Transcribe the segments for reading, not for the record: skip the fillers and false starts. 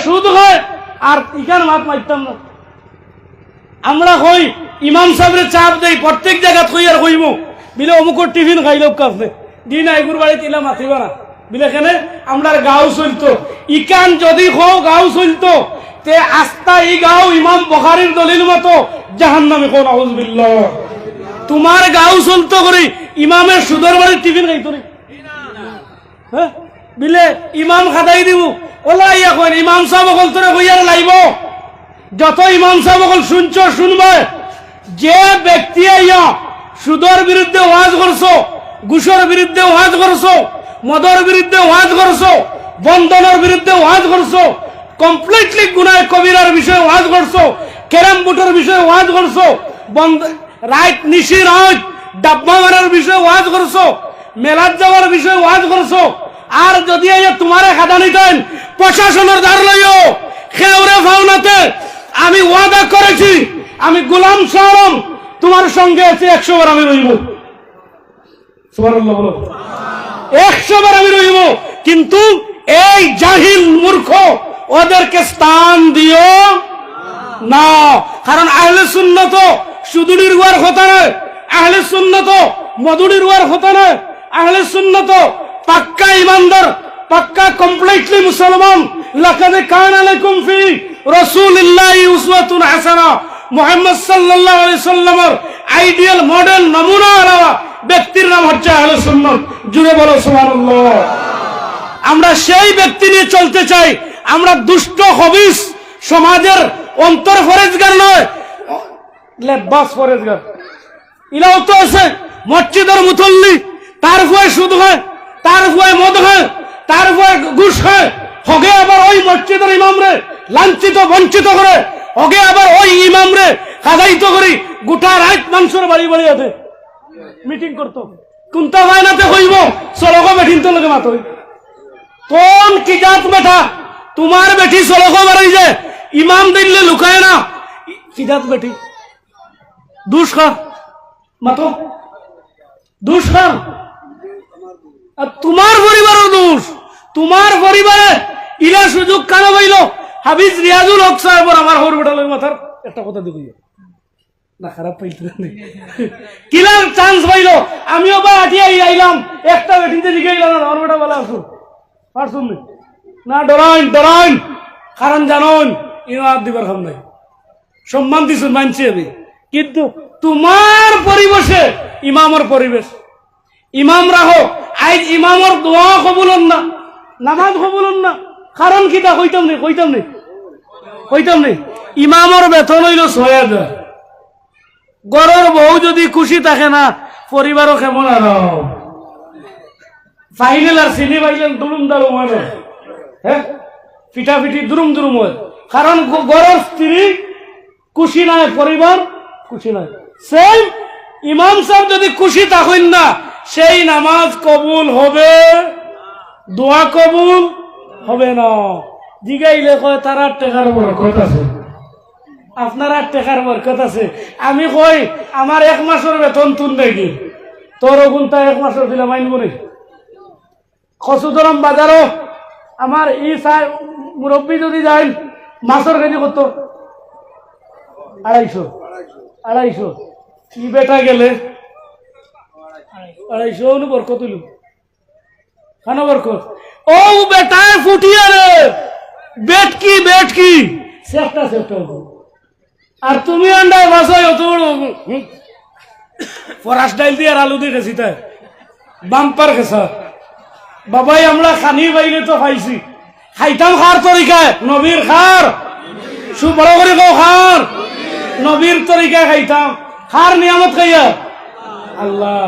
সুদ হয় আর ইখান মাত মারতাম না। আমরা কই ইমাম সাহেবের চাপ দেই প্রত্যেক জায়গা কই আর কইব বিলে অমুকর টিফিন খাইল কাছে দিন আইগুর বাড়ি তিলা মাতিবা না বিলে কেনে আমরা গাঁও চলতো ইকান যদি হো গাঁও চলতো তে আস্তা ই গাঁও ইমাম বুখারীর দলিল মতো জাহান্নামে কোন আউযুবিল্লাহ। তোমার গাঁও চলতো করে ইমামের সুদর বাড়ির টিফিন খাইতো না। হ্যাঁ বিলে ইমাম খাদাই দিব ওলা ইয়া কই ইমাম সাহেব বল তোরে কইয়ার লাইব যত ইমাম সাহেব বল শুনছো শুনবে যে ব্যক্তি আইয়া সুদর বিরুদ্ধে ওয়াজ করছো, ঘুষের বিরুদ্ধে ওয়াজ করছো, মদর বিরুদ্ধে ওয়াজ করছো, বন্ধনের বিরুদ্ধে ওয়াজ করছো, কমপ্লিটলি গুনাহ কবিরার বিষয়ে ওয়াজ করছো, ক্যারাম বোর্ডের বিষয়ে ওয়াজ করছো, রাইট নিশি রাত ডাব্বা মারার বিষয়ে ওয়াজ করছো, মেলাত যাওয়ার বিষয়ে ওয়াজ করছো, আর যদি তোমারে খাদা নিতেন প্রশাসনের দ্বার লইও খেউরে ফাউনাতে আমি ওয়াদা করেছি আমি গোলাম সালাম তোমার সঙ্গে আছে 100 বার আমি রইব। সুবহানাল্লাহ বলো 100 বার আমি রইব। কিন্তু এই জাহিল মূর্খ ওদেরকে স্থান দিও না। কারণ আহলে সুন্নাত সুদুড়ির ওয়ার কথা নয়, আহলে সুন্নাত মধুড়ির ওয়ার কথা নয়, আহলে সুন্নাত পাক্কা ইমানদার, পাক্কা কমপ্লিটলি মুসলমান। লাকাদ কানা লাকুম ফি রাসূলিল্লাহি উসওয়াতুন হাসানাহ মুহাম্মদ সাল্লাল্লাহু আলাইহি সাল্লামের আইডিয়াল মডেল নমুনা আলা ব্যক্তির নাম হচ্ছে আহলে সুন্নাত। জুড়ে বলো সুবহানাল্লাহ। আমরা সেই ব্যক্তি নিয়ে চলতে চাই। আমরা দুষ্ট খবিস সমাজের অন্তর ফরেজগার নয়, লেবাস ফরেজগার। ইলাও তো আছে মসজিদের মুসল্লি, তার ভয়ে সুদ হয়, তার ভয়ে মদ হয়, তার ভয়ে ঘুষ হয়, হগে আবার ওই মসজিদের ইমামরে লাঞ্ছিত বঞ্চিত করে, হগে আবার ওই ইমামরে কাদাইত করি গোটা রাত মানুষের বাড়ি বাড়ি আছে মিটিং করতো। কোনটা বায়নাতে হইব চলক বেঠিন তো লগে মাত কোন কি জাত বেটা তোমার বেঠি চলক বাড়ি যে ইমাম দিলে লুকায় না কি জাত বেঠি দুষ খা মাতো দুষ খা। আর তোমার পরিবারও দোষ, তোমার পরিবারে ইলা সুযোগ কেন পাইল? হাফিজ রিয়াজুল হক সাহেব আমার হর বেটালের মাথার একটা কথা দেখি না খারাপ পাইতে কিলার চান্স পাইল। আমিও বা আটিয়া আইলাম একটা বেটিতে দিকে আইলাম না আমার বেটা বলা আসুন পারছুন না ডরাইন ডরাইন। কারণ জানুন ইমাম দিবার খাম নাই সম্মান দিছুন মানছি আমি। কিন্তু তোমার পরিবেশে ইমামের পরিবেশ ইমাম রাখো আজ ইমামর দোয়া কবুলন না, নামাজ কবুলন না। কারণ কিটা কইতাম নেই ইমামর বেতন হইল 6000। গড়ের বউ যদি খুশি থাকে না পরিবারও কেমন আর ফাইনাল আর চিনি পাইলেন দুরুম দারুম হয় না। হ্যাঁ পিঠা পিঠি দুরুম দুরুম হয়। কারণ গড়ের স্ত্রী খুশি নাই, পরিবার খুশি নাই। সেই ইমাম সাহেব যদি খুশি থাকেন না সেই নামাজ কবুল হবে, দোয়া কবুল হবে না। জিগাইলে কয় তার 8 টাকার বরকত আছে, আপনার 8 টাকার বরকত আছে। আমি কই আমার 1 মাসের বেতন তুন দেখি তোর গুণটা 1 মাসের দিলে মাইনব নি। কচুদরম বাজারও আমার ই মুরব্বী যদি যাই মাছের কেজি কত 250 কি বেটা গেলে 250 বরকত হইল খানা বরকত। ও বেটায় ফুটিয়ে রে বেট কি সেফটা আর তুমি আন্ডায় বাসায় অত বড় ফরাস ডাইল দিয়ে আর আলু দিয়ে খেছি তাই বাম্পার খেসা। বাবাই আমরা খানি বাইলে তো খাইছি, খাইতাম খার তরিকায় নবীর খার বড় করে কো খার নবীর তরিকায় খাইতাম। খার নিয়ামত খাইয়া আল্লাহ।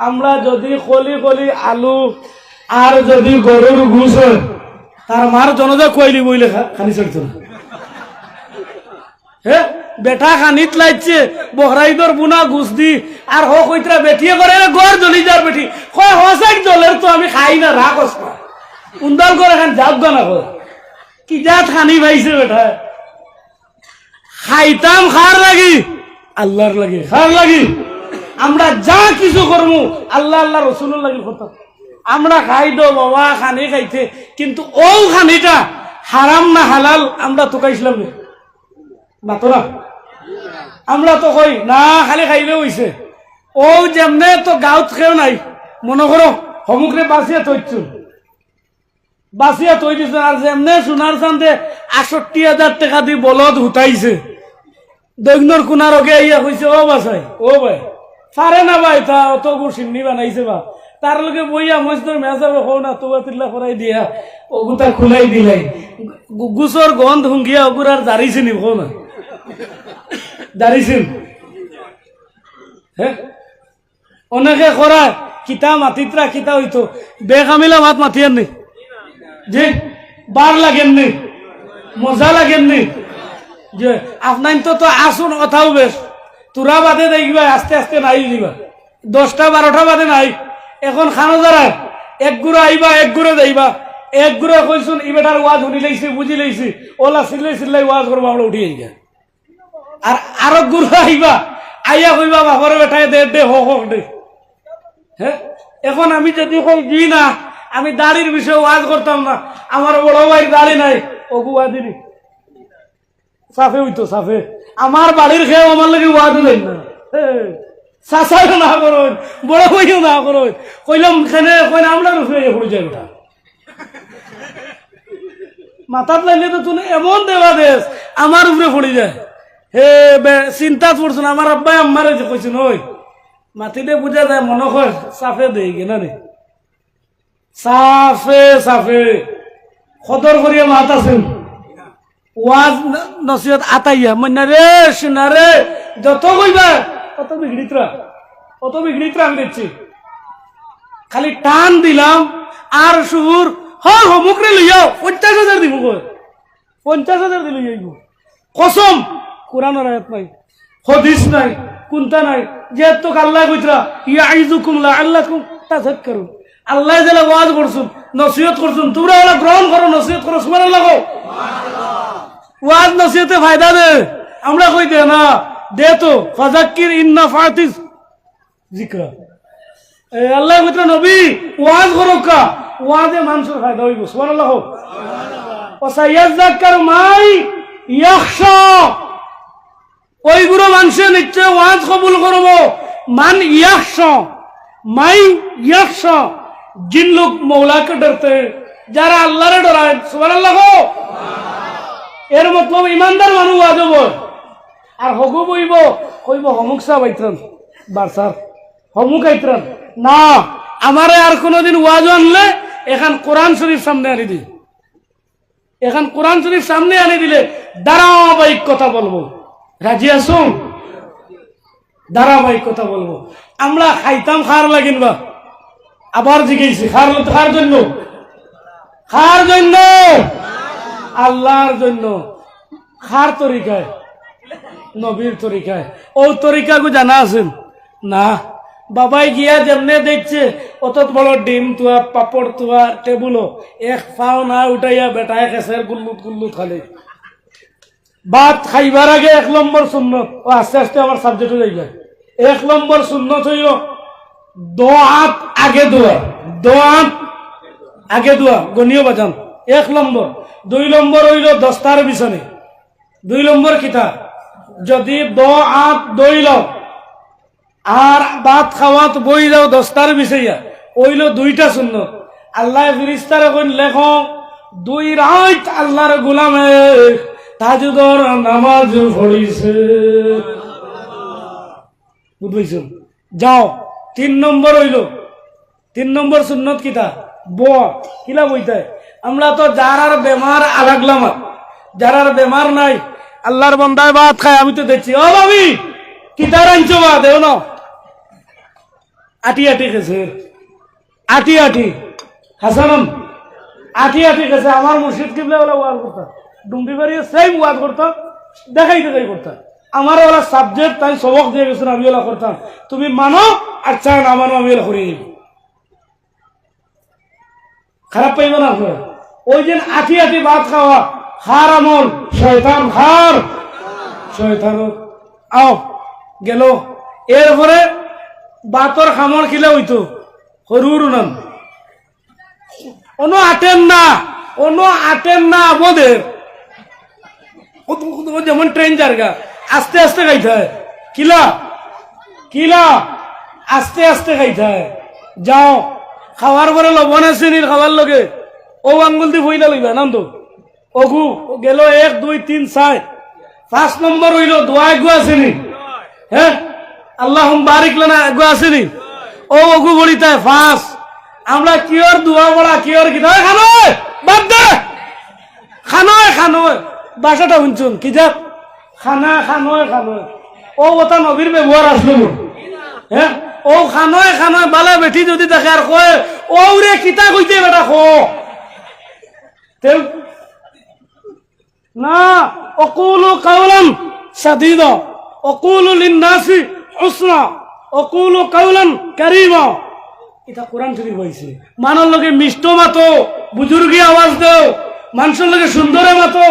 আমরা যদি কলি কলি আলু আর যদি গরুর ঘুষ তার মার জনজা কইলি বইলে খানি চড়ত না। হ্যাঁ বেটা খানিত লাগছে বহরাইদর বুনা ঘুষ দি আর হোক ওইটা বেটিয়ে করে গড় জ্বলি যার বেটি কয় হসাই জলের তো আমি খাই না রাখ উন্দাল করে এখন যাব না কি জাত খানি পাইছে বেটা। খাইতাম খার লাগি আল্লাহর লাগি খার লাগি। আমরা যা কিছু করবো আল্লাহ আল্লাহ রসুলের লাগি করতাম। আমরা খাই দো বাবা খানি খাইতে কিন্তু ও খানিটা হারাম না হালাল আমরা তো কাইছিলাম না তো না, আমরা তো কই না খালি খাইলে হইছে। ও যেমনে তো গাঁত খেয়েও নাই, মনে করো সমুখে বাঁচিয়ে থইছ, বাঁচিয়ে থই দিছে। আর যেমনে সোনার চান্দে ৬৮,০০০ টাকা দি বলদ হুতাইছে, দৈন্যর কোনার ওকে ইয়া কইছে ও বাসাই ও ভাই পারে না ভাই, তা অত গুড় সিন্নি বানাইছে বা তার লগে বইয়া মজদুর মেজাব হো না তোবা তিল্লা করাই দিয়া ওগুতা খুলাই দিলাই গুসর গন্ধ হুঙ্গিয়া ওগুর আর দাঁড়িয়েছে নি হো না দাঁড়িয়েছেন। হ্যাঁ অনেকে করা কিতা মাতিত্রা কিতা হইতো বেকামিলা ভাত মাতিয়ার নেই যে বার লাগেন নেই, মজা লাগেন নেই যে আপনার তো আসুন কথাও বেশ তোরা বাদে দেখবা আস্তে আস্তে নাই দিবা ১০টা ১২টা বাদে নাই। এখন খানো যারা এক গুড়ো আইবা এক গুড়ো যাইবা, এক গুড়ো কইসুন ই বেটার ওয়াজ শুনি লাইছি বুঝি লাইছি ওলা চিল্লাই চিল্লাই ওয়াজ করবো আমরা উঠি আইগা। আর আরো গুড়ো আইবা আইয়া কইবা বাপরে বেটায় দে দে হোক দে। হ্যাঁ এখন আমি যদি কই দি না আমি দাড়ির বিষয়ে ওয়াজ করতাম না, আমার বড় ভাইয়ের দাড়ি নাই ওগু ওয়াদিনি সাফে হইতো সাফে আমার বাড়ির খেয়ে আমার লাগে ওয়াদ দেন না, চাচাও না করুন বড় ভাইও না করুন কইলাম খানে কইলে আমরা রুফে পড়ে যাই ওটা মাথাত লাইলে তো তুমি এমন দেবা দেশ আমার উপরে পড়ে যায়। হে চিন্তা করছো না, আমার আব্বাই আম্মারে যে কইছেন ওই মাটিতে বুঝা যায় মনে হয় সাফে দেই কেনা রে সাফে সাফে সদর করিয়া মাত আছেন ওয়াজ নসিহত আতাইয়া মন্না রে শোনা রে যত কইবা অত বিগড়িতরা আমি দেখছি। খালি টান দিলাম আর সুর হর হমুকরে লইয়াও ৫০,০০০ দিব ৫০,০০০ দিল কসম কোরআনের আয়াত নাই হাদিস নাই কোনটা নাই যে তো আল্লাহ কইতরা ইয়াইযুকুম লাআল্লাকুম তাযাক্কারুন। আল্লাহ যারা ওয়াজ করছুন নসিহত করছুন তোমরা ওরা গ্রহণ করো নসিহত করো সুবহানাল্লাহ। ওয়াজ নসিহতে ফায়দা দে আমরা কই দে না দে তো ফাযাক্কির ইন্না ফাতিস যিকরা। আল্লাহ কইতরা নবী ওয়াজ করো কা ওয়াজে মানুষের ফায়দা হইব সুবহানাল্লাহ। ওয়াসায়াযাক্কারু মাই ইয়াখশা ওইগুলো মানুষে নিশ্চয় ওয়াজ কবুল করব মান ইয়াখশা মাই ইয়াখশা जिन लोग मौला के डरते हैं যারা আল্লাহরে ডরায় সুবহানাল্লাহ। এর মতলব ইমানদার মানুষ ওয়াজ হইব আর হগু বইব কইব হমুক সাহেব আইতরান বারসার হমুক আইতরান না আমারে আর কোনদিন ওয়াজ আনলে এখন কোরআন শরীফ সামনে আনি দি, এখন কোরআন শরীফ সামনে আনি দিলে ধারাবাহিক কথা বলবো। রাজি আছো? ধারাবাহিক কথা বলবো। আমরা খাইতাম খার লাগিন বা আবার জিজ্ঞেস খার জন্য আল্লাহর জন্য খার তরিকায় নবীর তরিকায় ও তরিকাগু জানা আছেন না? বাবাই গিয়া যেমনে দেখছে অত বড় ডিম তুয়া পাপড় তুয়া টেবুলো এক পাও না উঠাইয়া বেটায় খেসের গুল্লুত গুল্লুত খালে ভাত খাইবার আগে ১ নম্বর সুন্নত ও আস্তে আস্তে আমার সাবজেক্ট হয়ে যায়। ১ নম্বর সুন্নত হইল দোয়াত আগে দোয়া, দোয়াত আগে দোয়া গনিও বাজান ১ নম্বর। ২ নম্বর হইল দস্তার বিছানে। ২ নম্বর কিতা যদি দোয়াত দইল আর ভাত খাওয়াত বই যাও দস্তার বিছাইয়া ওইল ২টা সুন্নত। আল্লাহ ফিরিস্তারে কইন লেখো ২ রাত আল্লাহর গোলামে তাহাজ্জুদর নামাজ পড়িছে বুঝছেন যাও। ৩ নম্বর হইল ৩ নম্বর সুন্নত কিতা বয়া কিলা বইতায় আমরা তো যারার বেমার আলাগলাম যারার বেমার নাই আল্লাহর বান্দায় ভাত খায় আমি তো দেখছি ও ভাবি কিতার আনছো বা দেও না আটি আটি খেছে আটি আটি হাসান আটি আটি খেছে আমার মুর্শিদ কিবলা ওলা ওয়াজ করতাম ডুমবি বাড়িয়ে সেম ওয়াজ করতাম দেখাই করতাম আমার ওরা সাবজেক্ট তাই সবক দিয়ে গেছেন আমি ওলা করতাম তুমি মানো আর চায় না মানো আমি ওলা করি খারাপ পাইব না ওই দিন আটি আটি ভাত খাওয়া খার আমল শয়তান খার শয়তান আও গেল। এরপরে বাতর খামর খিলে হইতো সরুর নাম কোনো আটেন না কোনো আটেন না আমাদের যেমন ট্রেন জায়গা আস্তে আস্তে খাইতে হয় কিলা কিলা আস্তে আস্তে খাইতে হয় যাও খাওয়ার পরে লবণ আছে নীল খাওয়ার লগে ও আঙ্গুল দিয়ে বইলা লইবা নাম তো অগু গেল 1 2 3 4 5 নম্বর হইল দোয়া গু আছে নি হ্যাঁ আল্লাহুম বারিক লানা গু আছে নি ও অগু বলিতে 5 আমরা কিওর দোয়া বড়া কিওর কি দা খানো বাদ দে খানো বাসাটা শুনছুন কি যা খানা খানো ও ওটা নবীর ব্যবহার আসলো হ্যাঁ ও খানো বালা বেঠি যদি দেখে আর কয় ও রে কিতা কইতে বেটা খো না অকুলু কাউলান সাদীদা অকুলু লিন্নাসি হুসনা অকুলু কাউলান কারীমা এটা কোরআন শরীফ হইছে মানর লগে মিষ্ট মাতো বুজুর্গি আওয়াজ দাও মানুষের লগে সুন্দরে মাতো